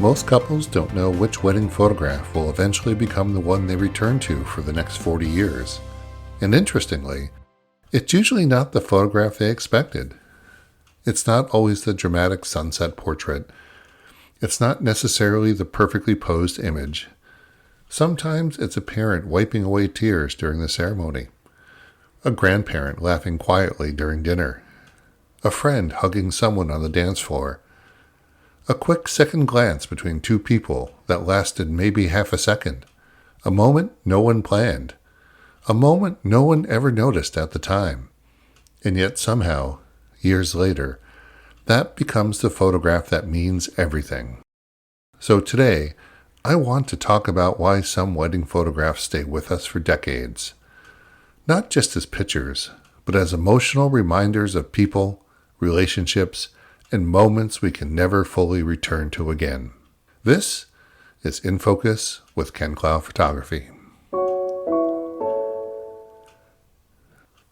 Most couples don't know which wedding photograph will eventually become the one they return to for the next 40 years. And interestingly, it's usually not the photograph they expected. It's not always the dramatic sunset portrait. It's not necessarily the perfectly posed image. Sometimes it's a parent wiping away tears during the ceremony, a grandparent laughing quietly during dinner, a friend hugging someone on the dance floor, a quick second glance between two people that lasted maybe half a second, a moment no one planned, a moment no one ever noticed at the time. And yet somehow, years later, that becomes the photograph that means everything. So today, I want to talk about why some wedding photographs stay with us for decades. Not just as pictures, but as emotional reminders of people, relationships, and moments we can never fully return to again. This is In Focus with Ken Clough Photography.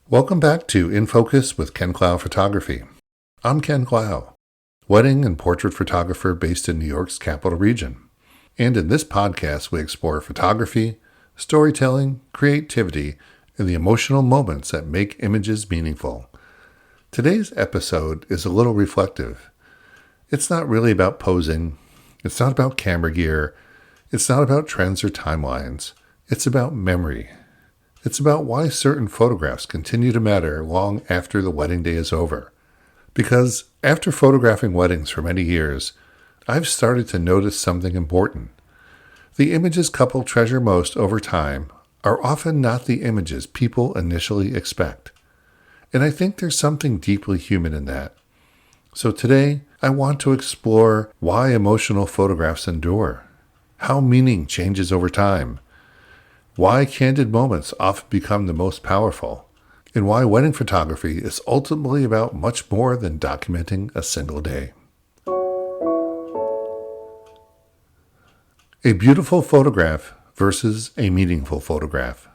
Welcome back to In Focus with Ken Clough Photography. I'm Ken Clough, wedding and portrait photographer based in New York's Capital Region. And in this podcast, we explore photography, storytelling, creativity, and the emotional moments that make images meaningful. Today's episode is a little reflective. It's not really about posing. It's not about camera gear. It's not about trends or timelines. It's about memory. It's about why certain photographs continue to matter long after the wedding day is over. Because after photographing weddings for many years, I've started to notice something important. The images couples treasure most over time are often not the images people initially expect. And I think there's something deeply human in that. So today, I want to explore why emotional photographs endure, how meaning changes over time, why candid moments often become the most powerful, and why wedding photography is ultimately about much more than documenting a single day. A beautiful photograph versus a meaningful photograph.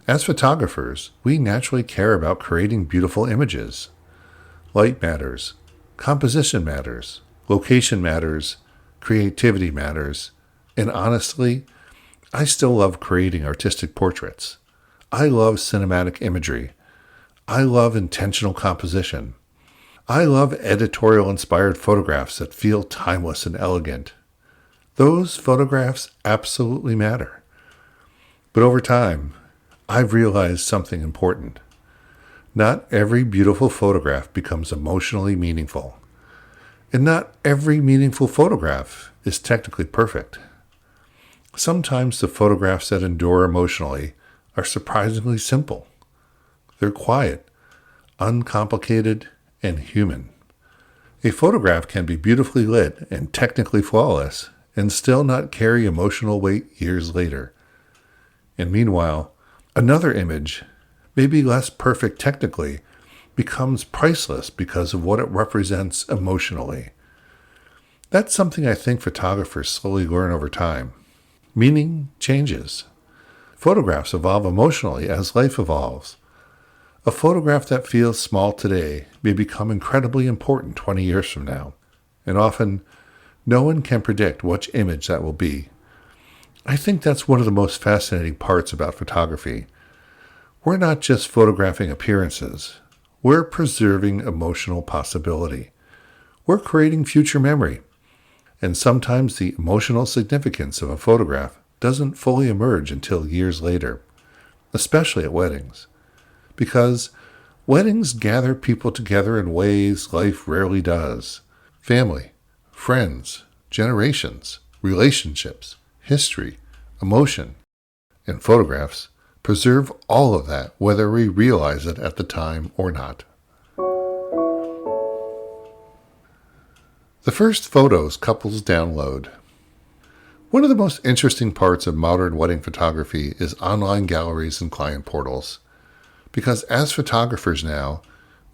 As photographers, we naturally care about creating beautiful images. Light matters, composition matters, location matters, creativity matters, and honestly, I still love creating artistic portraits. I love cinematic imagery. I love intentional composition. I love editorial-inspired photographs that feel timeless and elegant. Those photographs absolutely matter. But over time, I've realized something important. Not every beautiful photograph becomes emotionally meaningful. And not every meaningful photograph is technically perfect. Sometimes the photographs that endure emotionally are surprisingly simple. They're quiet, uncomplicated, and human. A photograph can be beautifully lit and technically flawless and still not carry emotional weight years later. And meanwhile, another image, maybe less perfect technically, becomes priceless because of what it represents emotionally. That's something I think photographers slowly learn over time. Meaning changes. Photographs evolve emotionally as life evolves. A photograph that feels small today may become incredibly important 20 years from now, and often no one can predict which image that will be. I think that's one of the most fascinating parts about photography. We're not just photographing appearances. We're preserving emotional possibility. We're creating future memory. And sometimes the emotional significance of a photograph doesn't fully emerge until years later, especially at weddings. Because weddings gather people together in ways life rarely does. Family, friends, generations, relationships, history, emotion, and photographs preserve all of that whether we realize it at the time or not. The first photos couples download. One of the most interesting parts of modern wedding photography is online galleries and client portals. Because as photographers now,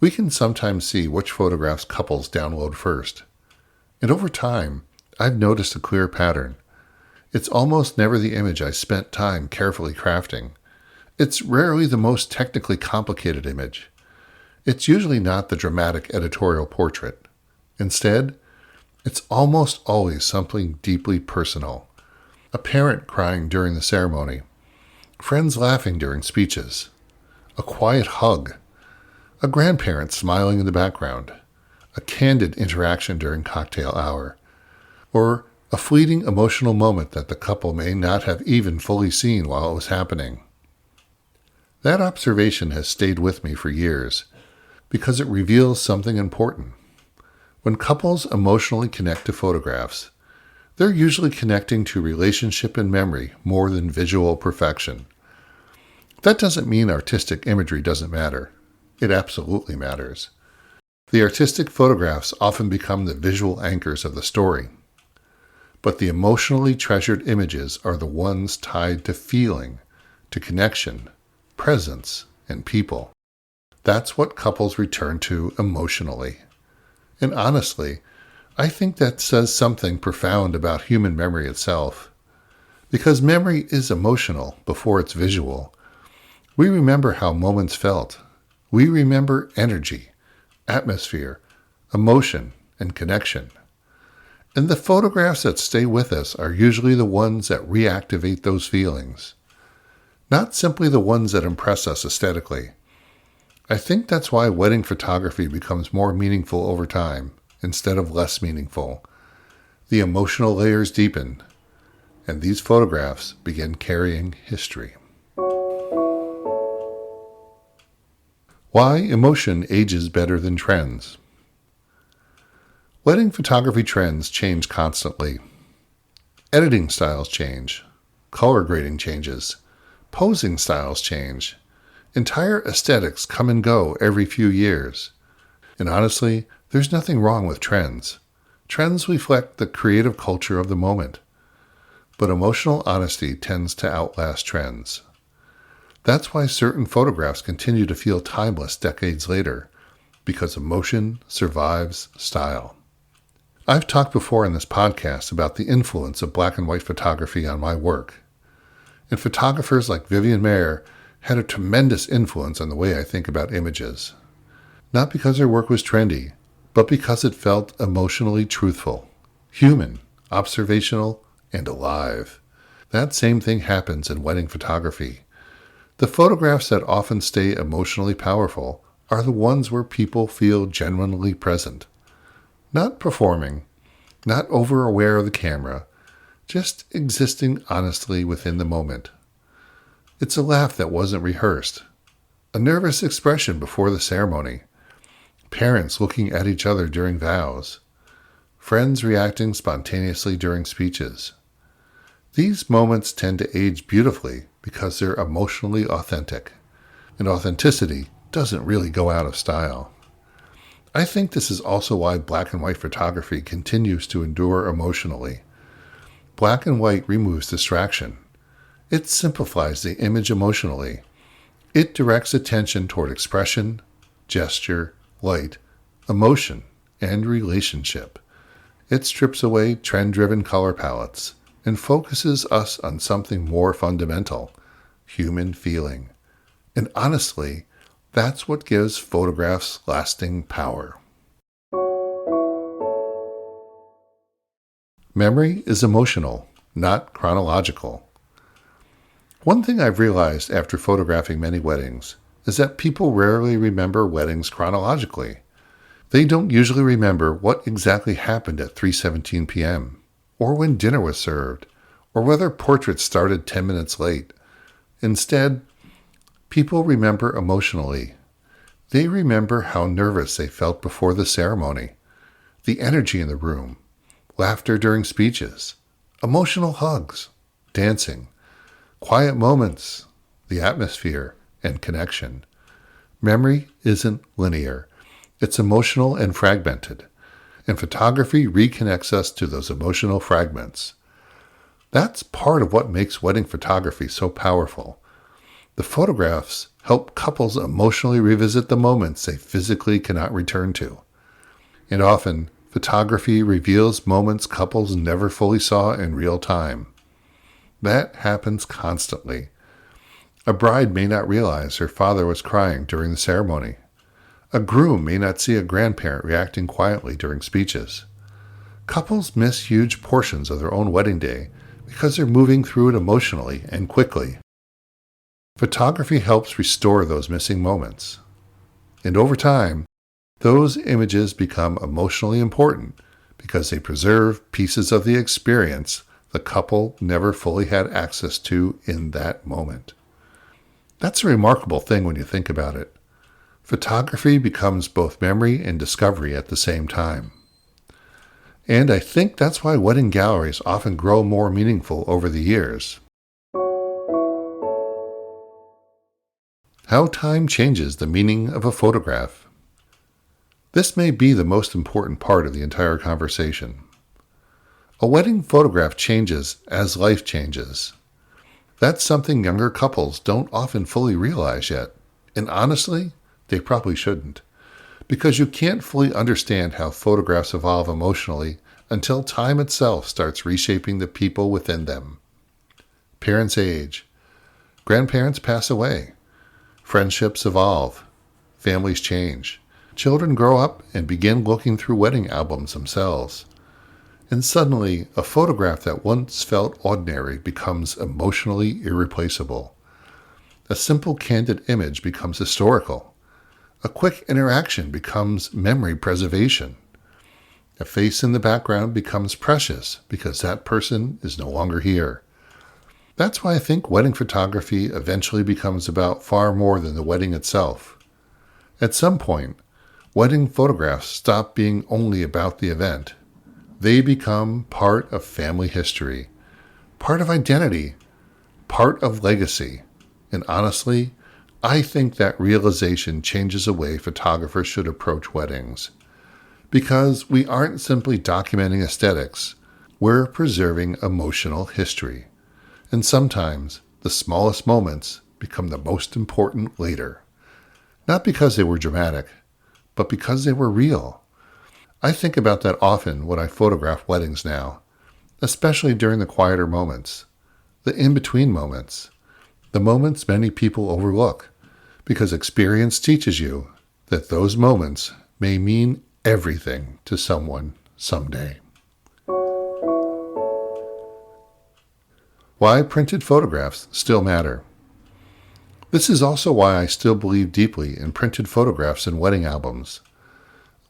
we can sometimes see which photographs couples download first. And over time, I've noticed a clear pattern. It's almost never the image I spent time carefully crafting. It's rarely the most technically complicated image. It's usually not the dramatic editorial portrait. Instead, It's almost always something deeply personal. A parent crying during the ceremony, friends laughing during speeches, a quiet hug, a grandparent smiling in the background, a candid interaction during cocktail hour, or a fleeting emotional moment that the couple may not have even fully seen while it was happening. That observation has stayed with me for years because it reveals something important. When couples emotionally connect to photographs, they're usually connecting to relationship and memory more than visual perfection. That doesn't mean artistic imagery doesn't matter. It absolutely matters. The artistic photographs often become the visual anchors of the story. But the emotionally treasured images are the ones tied to feeling, to connection, presence, and people. That's what couples return to emotionally. And honestly, I think that says something profound about human memory itself. Because memory is emotional before it's visual. We remember how moments felt. We remember energy, atmosphere, emotion, and connection. And the photographs that stay with us are usually the ones that reactivate those feelings, not simply the ones that impress us aesthetically. I think that's why wedding photography becomes more meaningful over time instead of less meaningful. The emotional layers deepen, and these photographs begin carrying history. Why emotion ages better than trends. Wedding photography trends change constantly. Editing styles change. Color grading changes. Posing styles change. Entire aesthetics come and go every few years. And honestly, there's nothing wrong with trends. Trends reflect the creative culture of the moment. But emotional honesty tends to outlast trends. That's why certain photographs continue to feel timeless decades later, because emotion survives style. I've talked before in this podcast about the influence of black and white photography on my work. And photographers like Vivian Maier had a tremendous influence on the way I think about images. Not because her work was trendy, but because it felt emotionally truthful, human, observational, and alive. That same thing happens in wedding photography. The photographs that often stay emotionally powerful are the ones where people feel genuinely present. Not performing, not over-aware of the camera, just existing honestly within the moment. It's a laugh that wasn't rehearsed, a nervous expression before the ceremony, parents looking at each other during vows, friends reacting spontaneously during speeches. These moments tend to age beautifully because they're emotionally authentic, and authenticity doesn't really go out of style. I think this is also why black and white photography continues to endure emotionally. Black and white removes distraction. It simplifies the image emotionally. It directs attention toward expression, gesture, light, emotion, and relationship. It strips away trend-driven color palettes and focuses us on something more fundamental, human feeling. And honestly, that's what gives photographs lasting power. Memory is emotional, not chronological. One thing I've realized after photographing many weddings is that people rarely remember weddings chronologically. They don't usually remember what exactly happened at 3:17 p.m., or when dinner was served, or whether portraits started 10 minutes late. Instead, people remember emotionally. They remember how nervous they felt before the ceremony, the energy in the room, laughter during speeches, emotional hugs, dancing, quiet moments, the atmosphere, and connection. Memory isn't linear. It's emotional and fragmented, and photography reconnects us to those emotional fragments. That's part of what makes wedding photography so powerful. The photographs help couples emotionally revisit the moments they physically cannot return to. And often, photography reveals moments couples never fully saw in real time. That happens constantly. A bride may not realize her father was crying during the ceremony. A groom may not see a grandparent reacting quietly during speeches. Couples miss huge portions of their own wedding day because they're moving through it emotionally and quickly. Photography helps restore those missing moments. And over time, those images become emotionally important because they preserve pieces of the experience the couple never fully had access to in that moment. That's a remarkable thing when you think about it. Photography becomes both memory and discovery at the same time. And I think that's why wedding galleries often grow more meaningful over the years. How time changes the meaning of a photograph. This may be the most important part of the entire conversation. A wedding photograph changes as life changes. That's something younger couples don't often fully realize yet. And honestly, they probably shouldn't. Because you can't fully understand how photographs evolve emotionally until time itself starts reshaping the people within them. Parents age. Grandparents pass away. Friendships evolve. Families change. Children grow up and begin looking through wedding albums themselves. And suddenly, a photograph that once felt ordinary becomes emotionally irreplaceable. A simple candid image becomes historical. A quick interaction becomes memory preservation. A face in the background becomes precious because that person is no longer here. That's why I think wedding photography eventually becomes about far more than the wedding itself. At some point, wedding photographs stop being only about the event. They become part of family history, part of identity, part of legacy. And honestly, I think that realization changes the way photographers should approach weddings. Because we aren't simply documenting aesthetics, we're preserving emotional history. And sometimes the smallest moments become the most important later. Not because they were dramatic, but because they were real. I think about that often when I photograph weddings now, especially during the quieter moments, the in-between moments, the moments many people overlook, because experience teaches you that those moments may mean everything to someone someday. Why printed photographs still matter. This is also why I still believe deeply in printed photographs and wedding albums.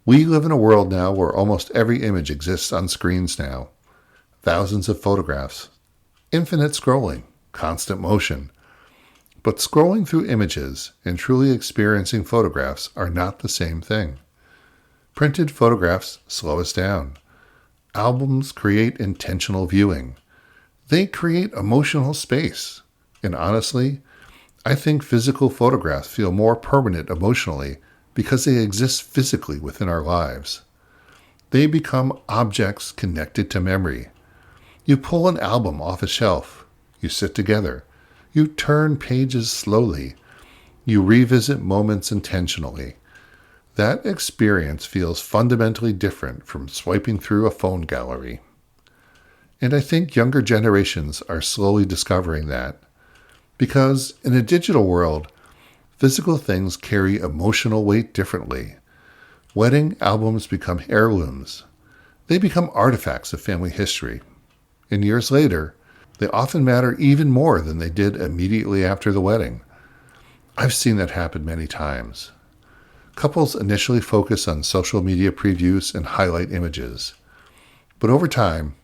We live in a world now where almost every image exists on screens now. Thousands of photographs, infinite scrolling, constant motion. But scrolling through images and truly experiencing photographs are not the same thing. Printed photographs slow us down. Albums create intentional viewing. They create emotional space. And honestly, I think physical photographs feel more permanent emotionally because they exist physically within our lives. They become objects connected to memory. You pull an album off a shelf. You sit together. You turn pages slowly. You revisit moments intentionally. That experience feels fundamentally different from swiping through a phone gallery. And I think younger generations are slowly discovering that. Because in a digital world, physical things carry emotional weight differently. Wedding albums become heirlooms. They become artifacts of family history. And years later, they often matter even more than they did immediately after the wedding. I've seen that happen many times. Couples initially focus on social media previews and highlight images. But over time,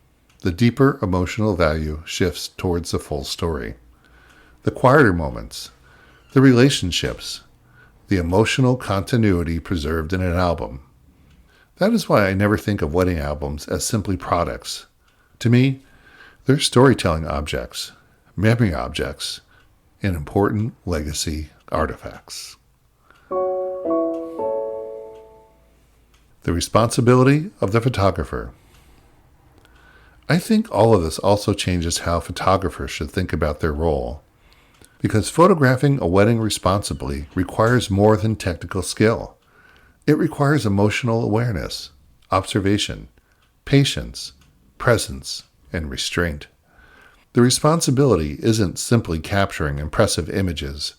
the deeper emotional value shifts towards the full story. The quieter moments, the relationships, the emotional continuity preserved in an album. That is why I never think of wedding albums as simply products. To me, they're storytelling objects, memory objects, and important legacy artifacts. The responsibility of the photographer. I think all of this also changes how photographers should think about their role. Because photographing a wedding responsibly requires more than technical skill. It requires emotional awareness, observation, patience, presence, and restraint. The responsibility isn't simply capturing impressive images.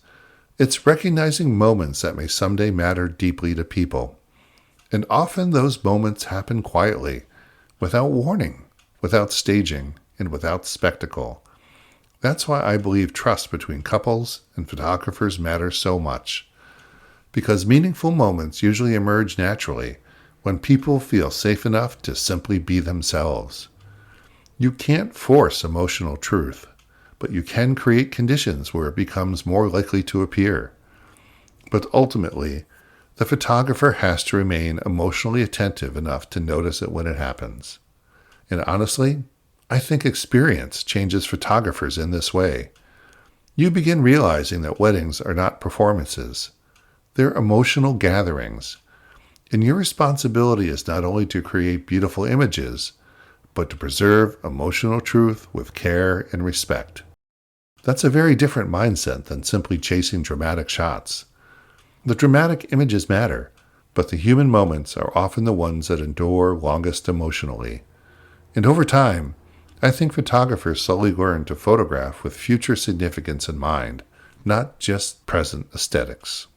It's recognizing moments that may someday matter deeply to people. And often those moments happen quietly, without warning, without staging, and without spectacle. That's why I believe trust between couples and photographers matters so much. Because meaningful moments usually emerge naturally when people feel safe enough to simply be themselves. You can't force emotional truth, but you can create conditions where it becomes more likely to appear. But ultimately, the photographer has to remain emotionally attentive enough to notice it when it happens. And honestly, I think experience changes photographers in this way. You begin realizing that weddings are not performances. They're emotional gatherings. And your responsibility is not only to create beautiful images, but to preserve emotional truth with care and respect. That's a very different mindset than simply chasing dramatic shots. The dramatic images matter, but the human moments are often the ones that endure longest emotionally. And over time, I think photographers slowly learn to photograph with future significance in mind, not just present aesthetics.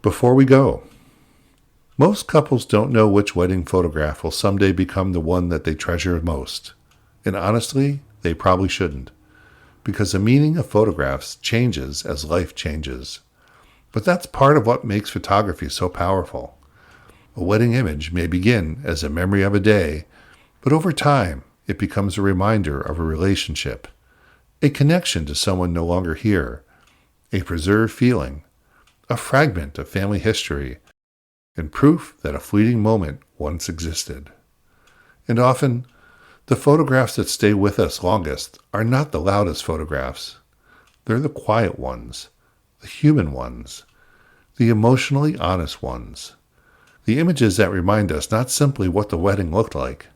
Before we go, most couples don't know which wedding photograph will someday become the one that they treasure most. And honestly, they probably shouldn't, because the meaning of photographs changes as life changes. But that's part of what makes photography so powerful. A wedding image may begin as a memory of a day, but over time, it becomes a reminder of a relationship, a connection to someone no longer here, a preserved feeling, a fragment of family history, and proof that a fleeting moment once existed. And often, the photographs that stay with us longest are not the loudest photographs. They're the quiet ones, the human ones, the emotionally honest ones. The images that remind us not simply what the wedding looked like,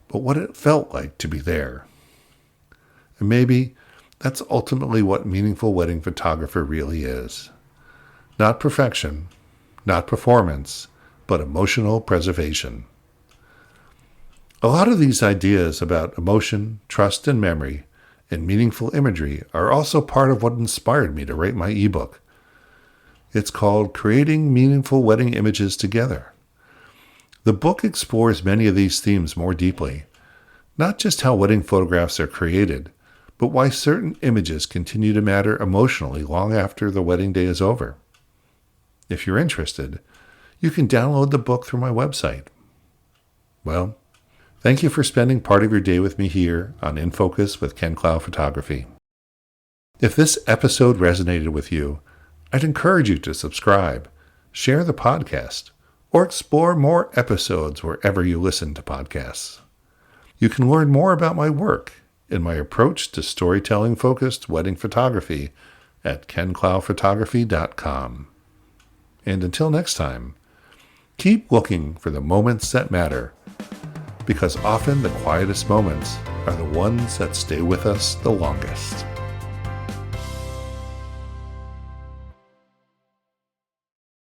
but what it felt like to be there. And maybe that's ultimately what meaningful wedding photography really is. Not perfection, not performance, but emotional preservation. A lot of these ideas about emotion, trust, and memory, and meaningful imagery are also part of what inspired me to write my ebook. It's called Creating Meaningful Wedding Images Together. The book explores many of these themes more deeply, not just how wedding photographs are created, but why certain images continue to matter emotionally long after the wedding day is over. If you're interested, you can download the book through my website. Well, thank you for spending part of your day with me here on In Focus with Ken Clough Photography. If this episode resonated with you, I'd encourage you to subscribe, share the podcast, or explore more episodes wherever you listen to podcasts. You can learn more about my work and my approach to storytelling-focused wedding photography at kencloughphotography.com. And until next time, keep looking for the moments that matter, because often the quietest moments are the ones that stay with us the longest.